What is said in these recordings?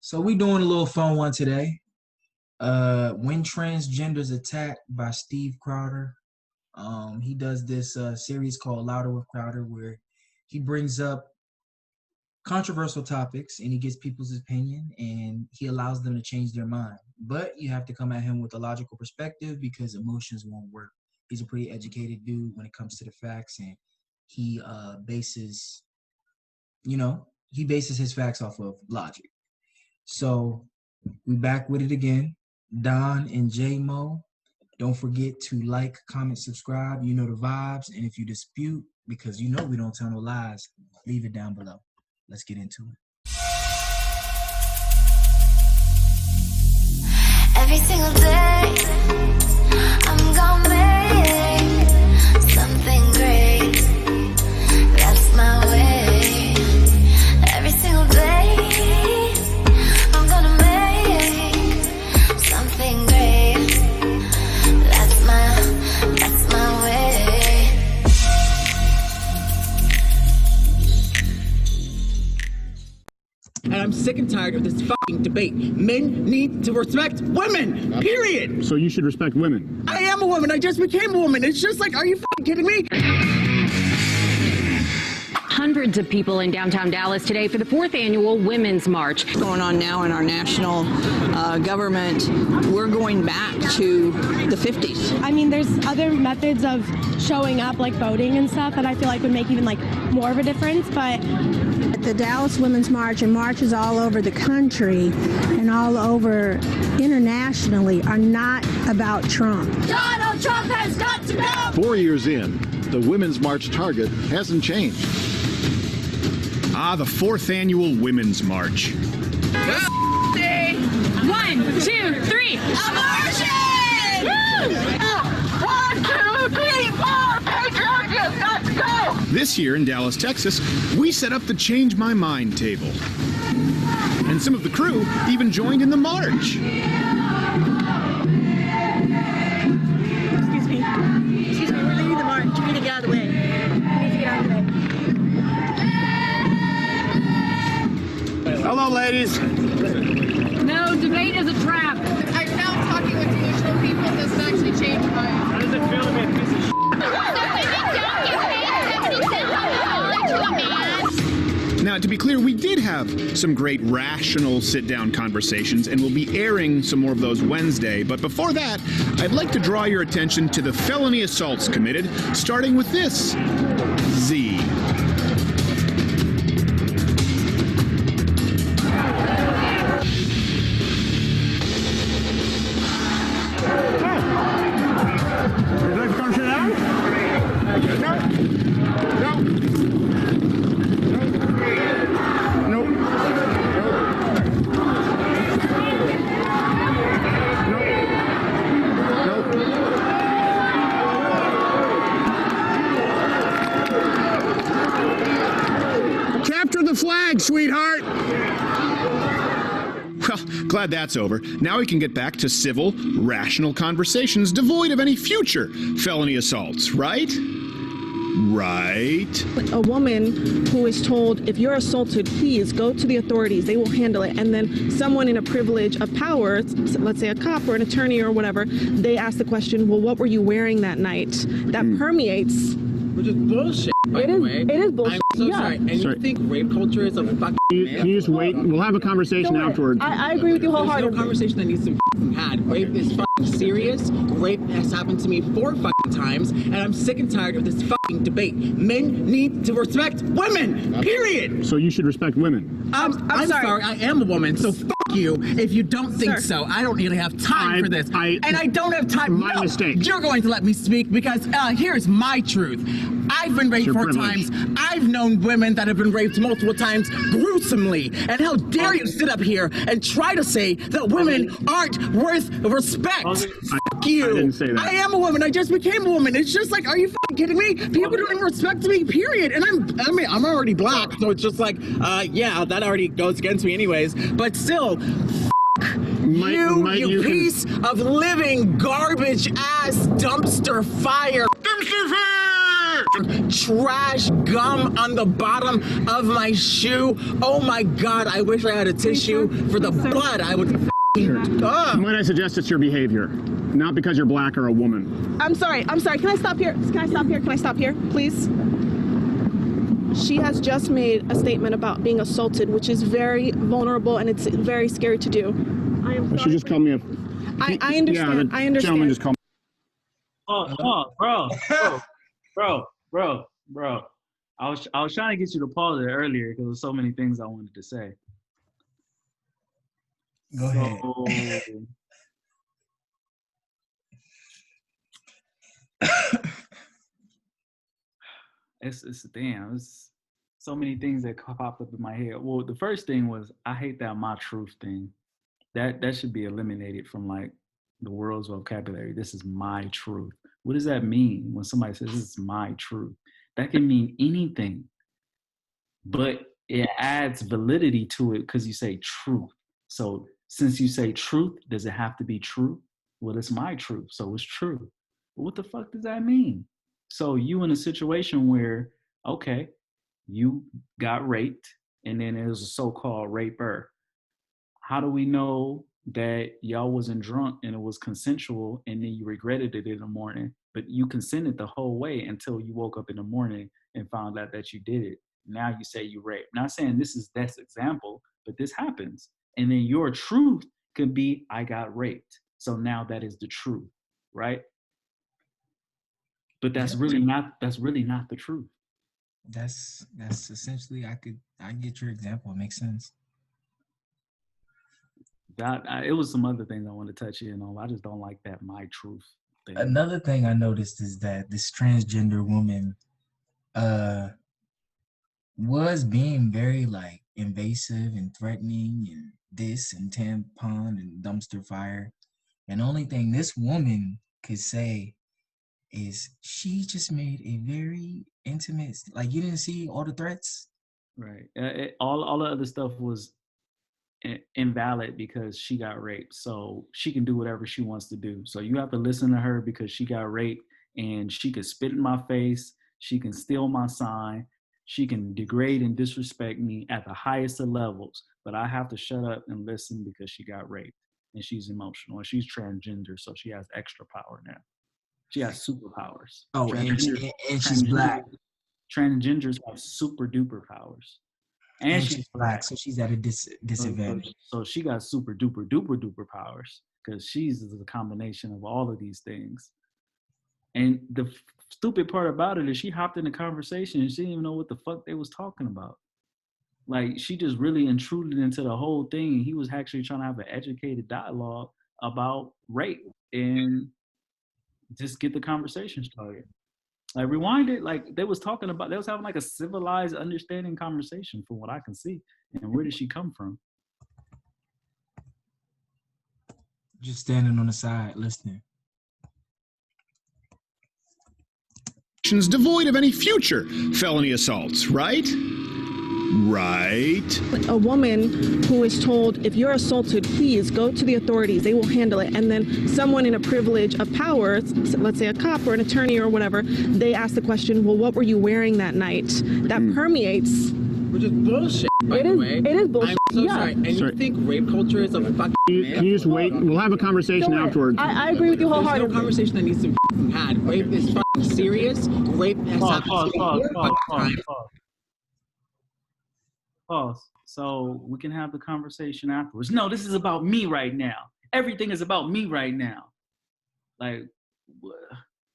So we doing a little fun one today. When Transgenders Attack by Steve Crowder. He does this series called Louder with Crowder where he brings up controversial topics and he gets people's opinion and he allows them to change their mind. But you have to come at him with a logical perspective because emotions won't work. He's a pretty educated dude when it comes to the facts, and he bases his facts off of logic. So we back with it again. Don and J-Mo. Don't forget to like, comment, subscribe. You know the vibes. And if you dispute, because you know we don't tell no lies, leave it down below. Let's get into it. Every single day, I'm gonna make something great. That's my way. Every single day, I'm gonna make something great. That's my way. And I'm sick and tired of this fucking debate. Men need to respect women, period. So you should respect women. I am a woman. I just became a woman. It's just like, are you fucking kidding me? Hundreds of people in downtown Dallas today for the 4th annual Women's March. Going on now in our national government, we're going back to the 50s. I mean, there's other methods of showing up, like voting and stuff, that I feel like would make even like more of a difference, but the Dallas Women's March and marches all over the country and all over internationally are not about Trump. Donald Trump has got to go! 4 years in, the Women's March target hasn't changed. The 4th annual Women's March. 1, 2, 3. Abortion! Woo! 1, 2, 3, 4. Patriarchy has got to go! This year in Dallas, Texas, we set up the Change My Mind table. And some of the crew even joined in the march. excuse me, we're leading the march. We need to get out of the way. Hello, ladies. No, debate is a trap. I found talking with delusional people doesn't actually change my mind. How does it feel to be a piece of shit? Now, to be clear, we did have some great rational sit-down conversations, and we'll be airing some more of those Wednesday. But before that, I'd like to draw your attention to the felony assaults committed, starting with this. Z. Capture the flag, sweetheart! Well, glad that's over. Now we can get back to civil, rational conversations devoid of any future felony assaults, right? Right. A woman who is told, if you're assaulted, please go to the authorities. They will handle it. And then someone in a privilege of power, let's say a cop or an attorney or whatever, they ask the question, well, what were you wearing that night? That permeates. Which is bullshit, by the way. It is bullshit. I'm so sorry. And you think rape culture is a fucking Can you just wait? We'll have a conversation afterwards. I agree with you wholeheartedly. There's no conversation that needs to be fucking had. Rape is fucking serious. Rape has happened to me 4 fucking times, and I'm sick and tired of this fucking debate. Men need to respect women, period. So you should respect women. I'm sorry, I am a woman, so fuck you if you don't think so. I don't really have time for this. And I don't have time. My mistake. You're going to let me speak because here's my truth. I've been raped 4 times. I've known women that have been raped multiple times gruesomely. And how dare you sit up here and try to say that women aren't worth respect? Fuck you. I didn't say that. I am a woman. I just became a woman. It's just like, are you fucking kidding me? People don't even respect me, period. And I'm already black, so it's just like, yeah, that already goes against me anyways. But still, you piece of living garbage ass dumpster fire. Dumpster fire! trash gum on the bottom of my shoe. Oh my God, I wish I had a tissue for the blood. I would Might I suggest it's your behavior, not because you're black or a woman. I'm sorry. Can I stop here? Can I stop here, please? She has just made a statement about being assaulted, which is very vulnerable and it's very scary to do. I am sorry. She just called me a... I understand. Yeah, the I understand. gentleman just called me. Bro. I was trying to get you to pause it earlier because there's so many things I wanted to say. Go ahead. It's so many things that popped up in my head. Well, the first thing was I hate that my truth thing. That should be eliminated from like the world's vocabulary. This is my truth. What does that mean when somebody says this is my truth? That can mean anything, but it adds validity to it because you say truth. So since you say truth, does it have to be true? Well, it's my truth, so it's true. But what the fuck does that mean? So you in a situation where, okay, you got raped and then it was a so-called raper. How do we know that y'all wasn't drunk and it was consensual and then you regretted it in the morning, but you consented the whole way until you woke up in the morning and found out that you did it? Now you say you raped. Not saying this is that's example, but this happens. And then your truth could be, I got raped. So now that is the truth, right? But that's really not the truth. That's essentially, I get your example. It makes sense. It was some other things I want to touch in on. I just don't like that my truth thing. Another thing I noticed is that this transgender woman was being very like invasive and threatening and this and tampon and dumpster fire. And the only thing this woman could say is she just made a very intimate, like you didn't see all the threats? Right. All the other stuff was invalid because she got raped. So she can do whatever she wants to do. So you have to listen to her because she got raped and she could spit in my face. She can steal my sign. She can degrade and disrespect me at the highest of levels. But I have to shut up and listen because she got raped and she's emotional and she's transgender. So she has extra power now. She has superpowers. Oh, and she's black. Transgenders have super duper powers. And she's black, so she's at a disadvantage. So she got super duper duper powers because she's the combination of all of these things. And the stupid part about it is she hopped in the conversation and she didn't even know what the fuck they was talking about. Like she just really intruded into the whole thing. And he was actually trying to have an educated dialogue about rape and just get the conversation started. Like rewind it, like they was having like a civilized understanding conversation from what I can see. And where did she come from? Just standing on the side, listening. Devoid of any future felony assaults, right? Right. A woman who is told, if you're assaulted, please go to the authorities. They will handle it. And then someone in a privilege of power, let's say a cop or an attorney or whatever, they ask the question, well, what were you wearing that night? That permeates. Which is bullshit, by the way. It is bullshit. I'm so sorry. And you think rape culture is a fucking Can you just wait? We'll have a conversation afterwards. I agree with you wholeheartedly. There's no conversation that needs to be had. Rape is fucking serious. Rape has happened. Pause. So we can have the conversation afterwards. No, this is about me right now. Everything is about me right now. Like,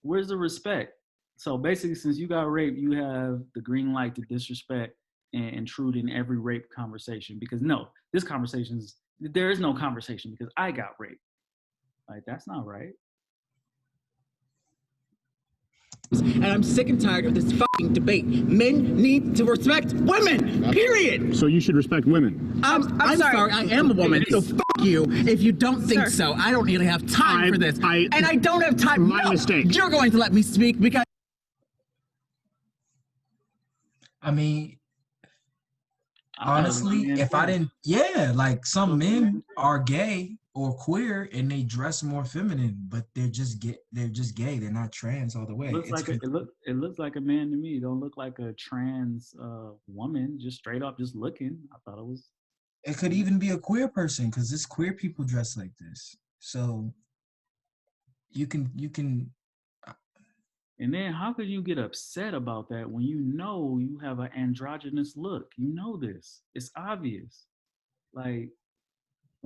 where's the respect? So basically, since you got raped, you have the green light to disrespect and intrude in every rape conversation. Because no, there is no conversation because I got raped. Like, that's not right. And I'm sick and tired of this fucking debate. Men need to respect women, period. So you should respect women. I'm sorry, I am a woman, so fuck you if you don't think so. I don't really have time for this. And I don't have time. My mistake. You're going to let me speak because... I mean, honestly, if I didn't, like some men are gay or queer and they dress more feminine, but they're just gay. They're just gay. They're not trans all the way. Looks like it looks like a man to me. It don't look like a trans woman. Just straight up, just looking. I thought it was. It could even be a queer person because this queer people dress like this. So you can. And then how could you get upset about that when you know you have an androgynous look? You know this. It's obvious. Like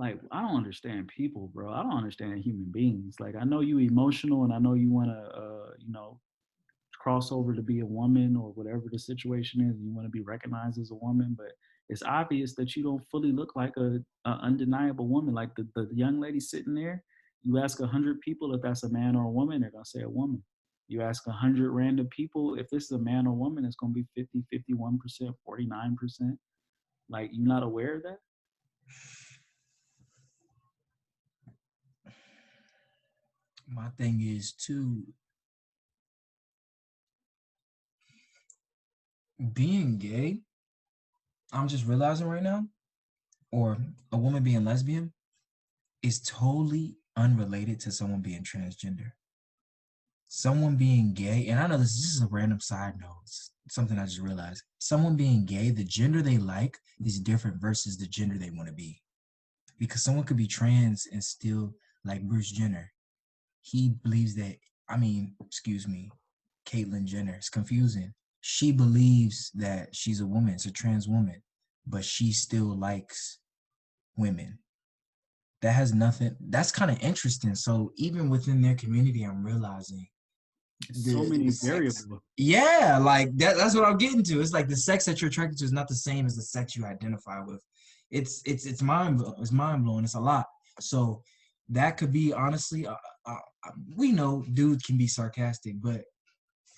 I don't understand people, bro. I don't understand human beings. Like I know you emotional and I know you want to cross over to be a woman or whatever the situation is. You want to be recognized as a woman, but it's obvious that you don't fully look like a undeniable woman. Like the young lady sitting there, you ask 100 people if that's a man or a woman, they're gonna say a woman. You ask 100 random people if this is a man or woman, it's gonna be 50, 51%, 49%. Like you're not aware of that? My thing is too, being gay, I'm just realizing right now, or a woman being lesbian, is totally unrelated to someone being transgender. Someone being gay, and I know this is a random side note, it's something I just realized. Someone being gay, the gender they like is different versus the gender they want to be. Because someone could be trans and still like Bruce Jenner. He believes that, Caitlyn Jenner. It's confusing. She believes that she's a woman, it's a trans woman, but she still likes women. That has nothing, that's kind of interesting. So even within their community, I'm realizing so many variables. Yeah, like that's what I'm getting to. It's like the sex that you're attracted to is not the same as the sex you identify with. It's mind blowing. It's a lot. So that could be honestly, we know dudes can be sarcastic, but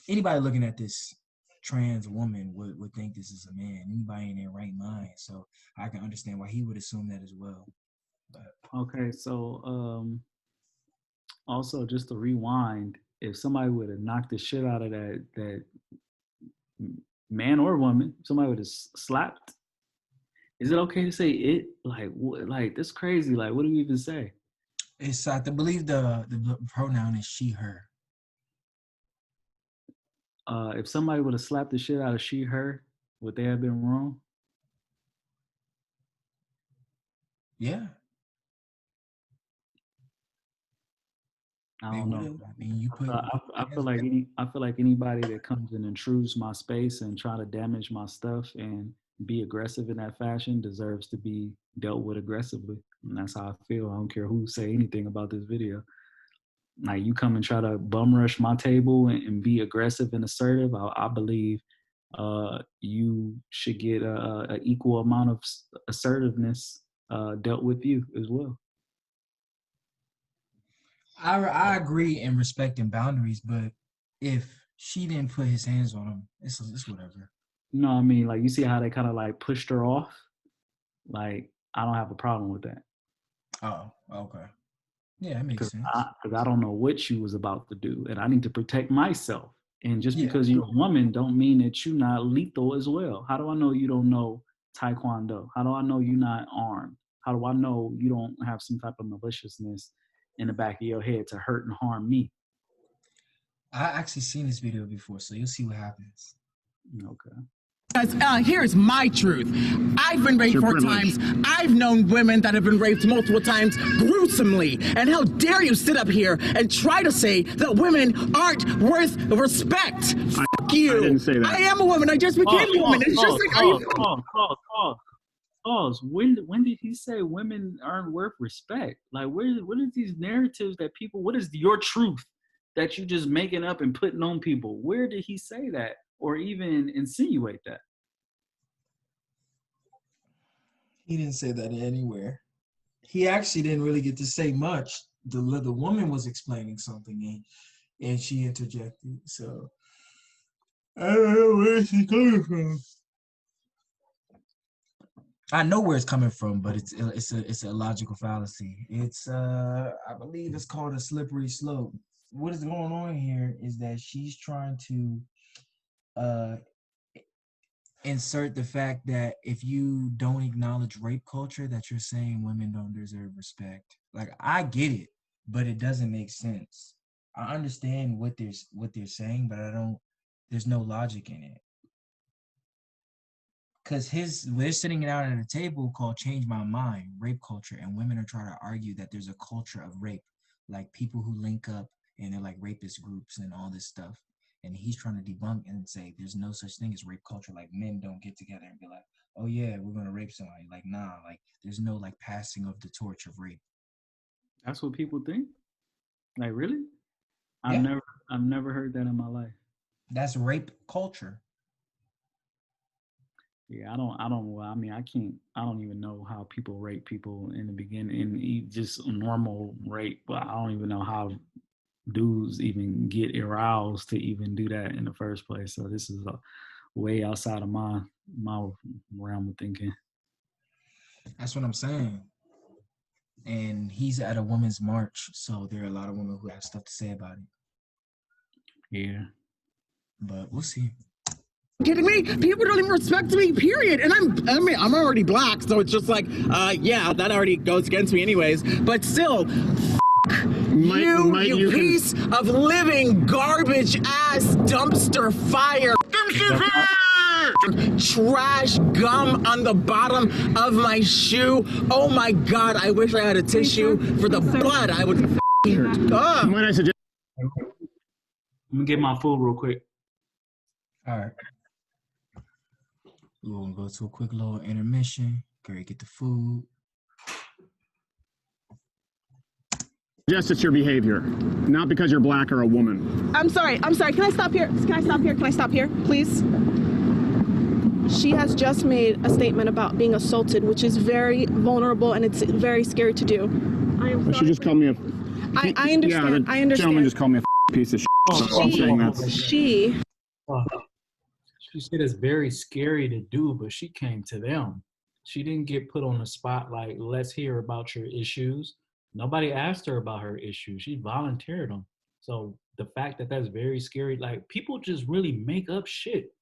anybody looking at this trans woman would think this is a man. Anybody in their right mind. So I can understand why he would assume that as well. But. Okay, so also just to rewind, if somebody would have knocked the shit out of that man or woman, somebody would have slapped. Is it okay to say it? Like this crazy. Like, what do we even say? It's I believe the pronoun is she, her. If somebody would have slapped the shit out of she, her, would they have been wrong? Yeah. I don't know. I mean, I feel like anybody that comes and intrudes my space and try to damage my stuff and be aggressive in that fashion deserves to be dealt with aggressively. And that's how I feel. I don't care who say anything about this video. Like you come and try to bum rush my table and be aggressive and assertive. I believe you should get an equal amount of assertiveness dealt with you as well. I agree in respecting boundaries, but if she didn't put his hands on him, it's whatever. No, I mean, like you see how they kind of like pushed her off. Like I don't have a problem with that. Oh, okay. Yeah, that makes sense. Because I don't know what she was about to do, and I need to protect myself. And just because you're a woman, don't mean that you're not lethal as well. How do I know you don't know Taekwondo? How do I know you're not armed? How do I know you don't have some type of maliciousness in the back of your head to hurt and harm me? I actually seen this video before, so you'll see what happens. Okay. Because here's my truth. I've been raped 4 times. I've known women that have been raped multiple times gruesomely. And how dare you sit up here and try to say that women aren't worth respect? Fuck you. I didn't say that. I am a woman. I just became a woman. It's just like, Pause. When did he say women aren't worth respect? Like, what are these narratives that people, what is your truth that you just making up and putting on people? Where did he say that or even insinuate that? He didn't say that anywhere. He actually didn't really get to say much. The woman was explaining something and she interjected. So I don't know where she's coming from. I know where it's coming from, but it's a logical fallacy. It's I believe it's called a slippery slope. What is going on here is that she's trying to insert the fact that if you don't acknowledge rape culture, that you're saying women don't deserve respect. Like, I get it, but it doesn't make sense. I understand what they're saying, but there's no logic in it. Because they're sitting it out at a table called Change My Mind, rape culture, and women are trying to argue that there's a culture of rape, like people who link up and they're like rapist groups and all this stuff. And he's trying to debunk and say there's no such thing as rape culture. Like, men don't get together and be like, oh yeah, we're gonna rape somebody. Like, nah, like there's no like passing of the torch of rape. That's what people think? Like, really? Yeah. I've never heard that in my life. That's rape culture. Yeah, I don't even know how people rape people in the beginning, and just normal rape, but I don't even know how dudes even get aroused to even do that in the first place. So this is way outside of my realm of thinking. That's what I'm saying. And he's at a women's march, so there are a lot of women who have stuff to say about it. Yeah. But we'll see. Kidding me? People don't even respect me, period. And I'm already black, so it's just like, yeah, that already goes against me anyways. But still, you piece of living garbage ass dumpster fire. Trash gum on the bottom of my shoe. Oh my God, I wish I had a tissue for the blood. I would Might I suggest? Let me get my food real quick. All right. We're gonna go to a quick little intermission. Gary, get the food. Just it's your behavior, not because you're black or a woman. I'm sorry. Can I stop here, please? She has just made a statement about being assaulted, which is very vulnerable and it's very scary to do. I am sorry. She just called me a... I understand. Yeah, the gentleman just called me a piece of shit. She said it's very scary to do, but she came to them. She didn't get put on the spot like, let's hear about your issues. Nobody asked her about her issues. She volunteered them. So the fact that that's very scary, like people just really make up shit.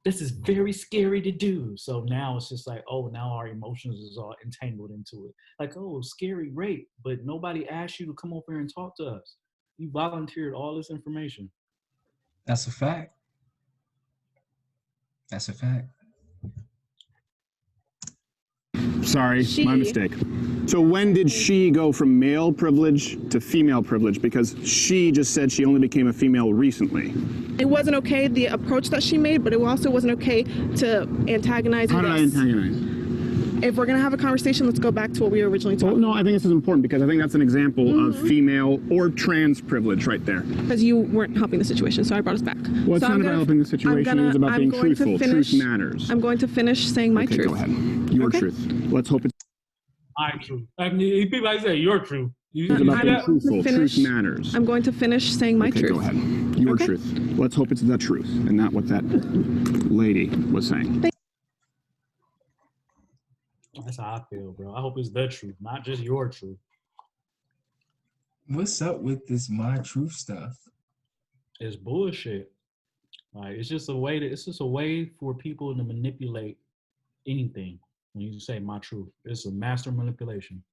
This is very scary to do. So now it's just like, oh, now our emotions is all entangled into it. Like, oh, scary rape, but nobody asked you to come over here and talk to us. You volunteered all this information. That's a fact. That's a fact. Sorry, my mistake. So when did she go from male privilege to female privilege? Because she just said she only became a female recently. It wasn't okay, the approach that she made, but it also wasn't okay to antagonize. How did I antagonize? If we're going to have a conversation, let's go back to what we originally talked about. No, I think this is important because I think that's an example of female or trans privilege right there. Because you weren't helping the situation, so I brought us back. Well, it's not about helping the situation, it's about being truthful. Truth matters. I'm going to finish saying my truth. Go ahead. Your truth. Let's hope it's my truth. I mean, people like say your truth. It's about being truthful. Truth matters. I'm going to finish saying my truth. Go ahead. Your truth. Let's hope it's the truth and not what that lady was saying. That's how I feel, bro. I hope it's the truth, not just your truth. What's up with this my truth stuff? It's bullshit. Like it's just a way for people to manipulate anything. When you say my truth, it's a master manipulation.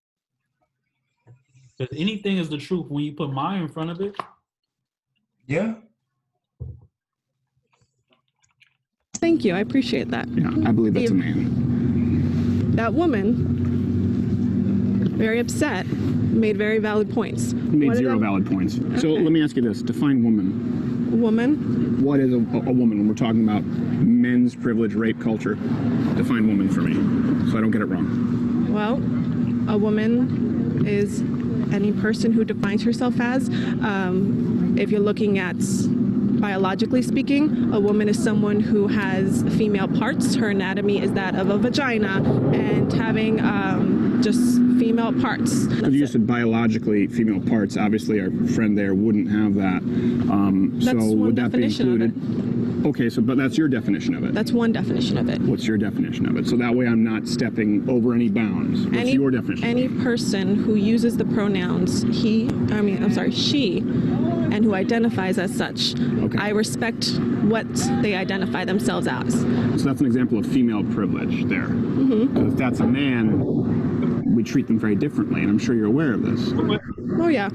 Because anything is the truth when you put mine in front of it. Yeah. Thank you. I appreciate that. Yeah, I believe that's a man. That woman, very upset, made very valid points. Made zero valid points. Okay. So let me ask you this. Define woman. Woman? What is a woman when we're talking about men's privilege, rape culture? Define woman for me so I don't get it wrong. Well, a woman is any person who defines herself as, if you're looking at biologically speaking, a woman is someone who has female parts. Her anatomy is that of a vagina and having just female parts. Because you said biologically female parts, obviously our friend there wouldn't have that. So would that be included? Okay, so but that's your definition of it. That's one definition of it. What's your definition of it? So that way I'm not stepping over any bounds. What's your definition? Any person who uses the pronouns she, and who identifies as such. Okay. I respect what they identify themselves as. So that's an example of female privilege there. Mm-hmm. If that's a man, we treat them very differently, and I'm sure you're aware of this. Oh yeah,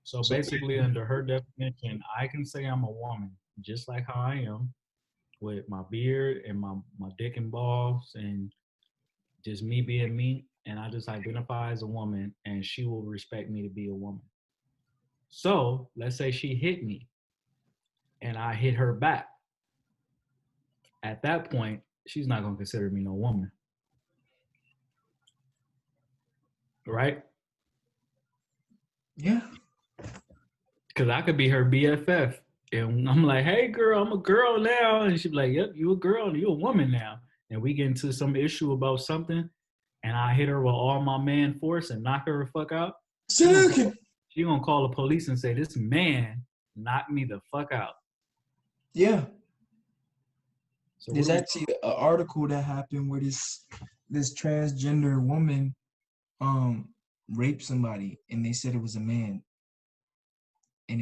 So basically, under her definition, I can say I'm a woman, just like how I am, with my beard and my dick and balls, and just me being me, and I just identify as a woman, and she will respect me to be a woman. So let's say she hit me, and I hit her back. At that point, she's not gonna consider me no woman, right? Yeah. Because I could be her BFF. And I'm like, hey, girl, I'm a girl now. And she'd be like, yep, you a girl and you a woman now. And we get into some issue about something. And I hit her with all my man force and knock her the fuck out. She gonna call the police and say, this man knocked me the fuck out. Yeah. So there's actually an article that happened where this transgender woman raped somebody, and they said it was a man. And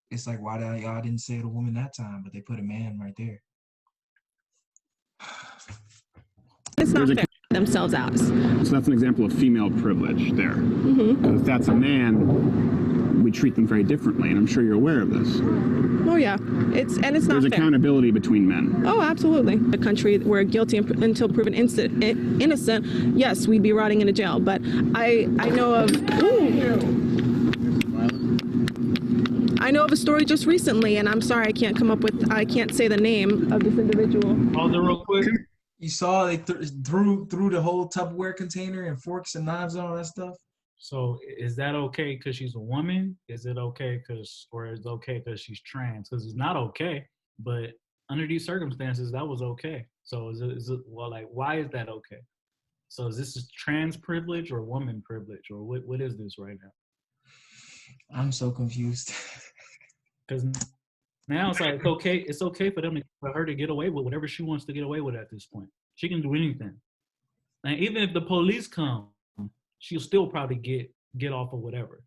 it's like, why y'all didn't say it a woman that time, but they put a man right there. It's not fair themselves as. So that's an example of female privilege there. Mm-hmm. If that's a man, we treat them very differently, and I'm sure you're aware of this. Oh yeah, it's not There's fair. accountability between men. Oh, absolutely. A country where guilty until proven innocent, yes, we'd be rotting in a jail. But I know of. I know of a story just recently, and I'm sorry I can't say the name of this individual. Pause it real quick. You saw they threw the whole Tupperware container and forks and knives and all that stuff. So is that okay because she's a woman? Is it okay or is it okay because she's trans? Because it's not okay, but under these circumstances, that was okay. So is it well, like, why is that okay? So is this trans privilege or woman privilege, or what is this right now? I'm so confused. Because now it's like, it's okay for her to get away with whatever she wants to get away with at this point. She can do anything. And even if the police come, she'll still probably get off of whatever.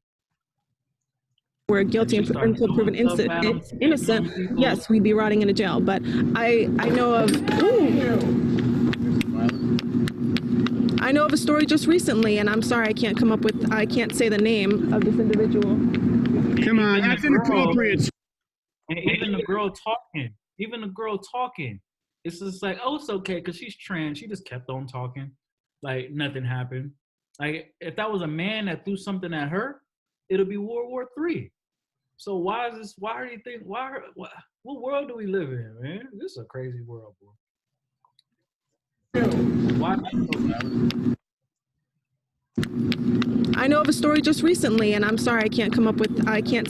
We're guilty until proven innocent. Yes, we'd be rotting in a jail. But I know of. I know of a story just recently, and I'm sorry I can't say the name of this individual. Come on, that's inappropriate. And even the girl talking, it's just like, oh, it's okay because she's trans. She just kept on talking, like nothing happened. Like if that was a man that threw something at her, it'll be World War III. So why do you think? What world do we live in, man? This is a crazy world, bro. Why? I know of a story just recently, and I'm sorry I can't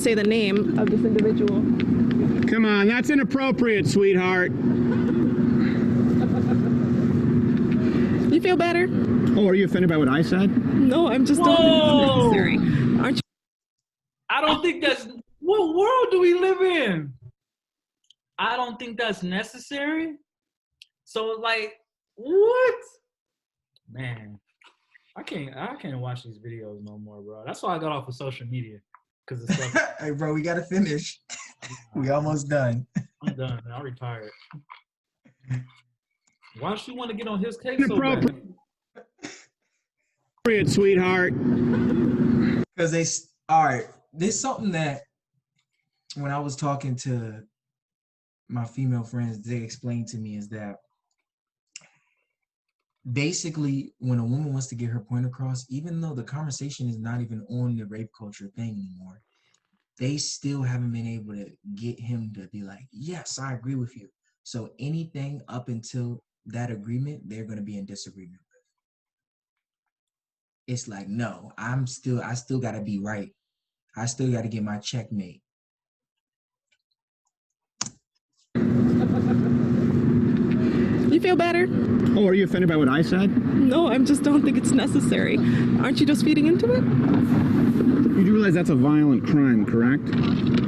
say the name of this individual. Come on, that's inappropriate, sweetheart. You feel better? Oh, are you offended by what I said? No, I'm just unnecessary. Aren't you? I don't think that's what world do we live in? I don't think that's necessary. So like, what? Man, I can't watch these videos no more, bro. That's why I got off of social media. Cause it's stuff. Hey, bro, we gotta finish. We almost done. I'm done. I'm retired. Why does she want to get on his case so bad? Inappropriate, sweetheart. Because all right. There's something that when I was talking to my female friends, they explained to me is that basically when a woman wants to get her point across, even though the conversation is not even on the rape culture thing anymore, they still haven't been able to get him to be like, yes, I agree with you. So anything up until that agreement, they're going to be in disagreement with. It's like, no, I still got to be right. I still got to get my checkmate. You feel better? Oh, are you offended by what I said? No, I just don't think it's necessary. Aren't you just feeding into it? You do realize that's a violent crime, correct?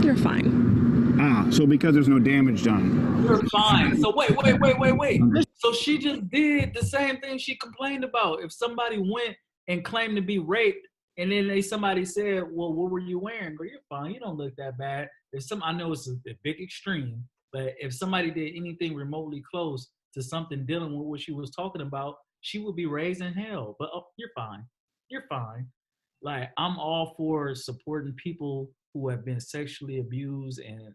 You're fine. So because there's no damage done. You're fine. So wait. So she just did the same thing she complained about. If somebody went and claimed to be raped, and then somebody said, well, what were you wearing? Girl, you're fine. You don't look that bad. I know it's a big extreme, but if somebody did anything remotely close to something dealing with what she was talking about, she would be raised in hell. But you're fine. You're fine. Like, I'm all for supporting people who have been sexually abused and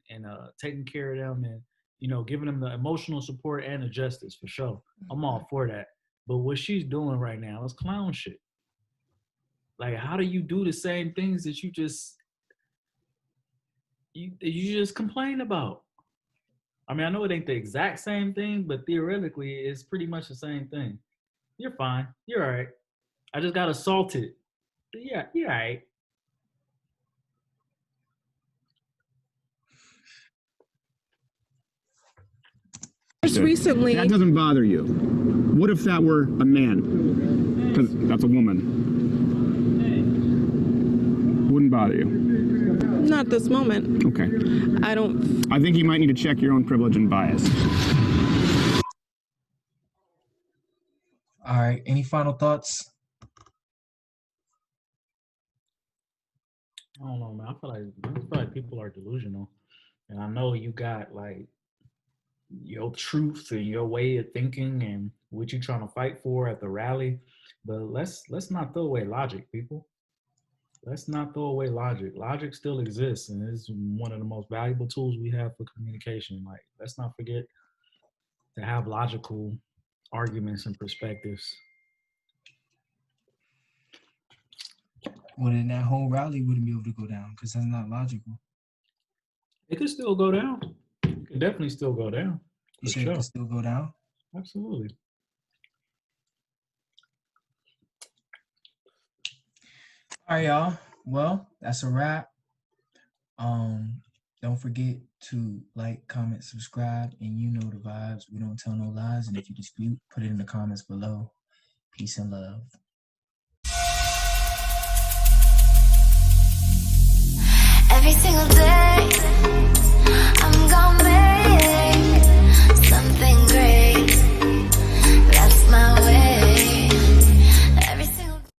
taking care of them and, you know, giving them the emotional support and the justice, for sure. I'm all for that. But what she's doing right now is clown shit. Like, how do you do the same things that you just complain about? I mean, I know it ain't the exact same thing, but theoretically, it's pretty much the same thing. You're fine. You're all right. I just got assaulted. Yeah, you're all right. Just recently, that doesn't bother you. What if that were a man? Because that's a woman. Wouldn't bother you. not this moment. Okay. I think you might need to check your own privilege and bias. All right. Any final thoughts? I don't know, man. I feel like people are delusional, and I know you got like your truth and your way of thinking and what you're trying to fight for at the rally, but let's not throw away logic, people. Let's not throw away logic. Logic still exists, and it's one of the most valuable tools we have for communication. Like, let's not forget to have logical arguments and perspectives. Well, then that whole rally wouldn't be able to go down because that's not logical. It could still go down. It could definitely still go down. You said it could still go down? Absolutely. All right, y'all. Well, that's a wrap. Don't forget to like, comment, subscribe, and you know the vibes. We don't tell no lies, and if you dispute, put it in the comments below. Peace and love. Every single day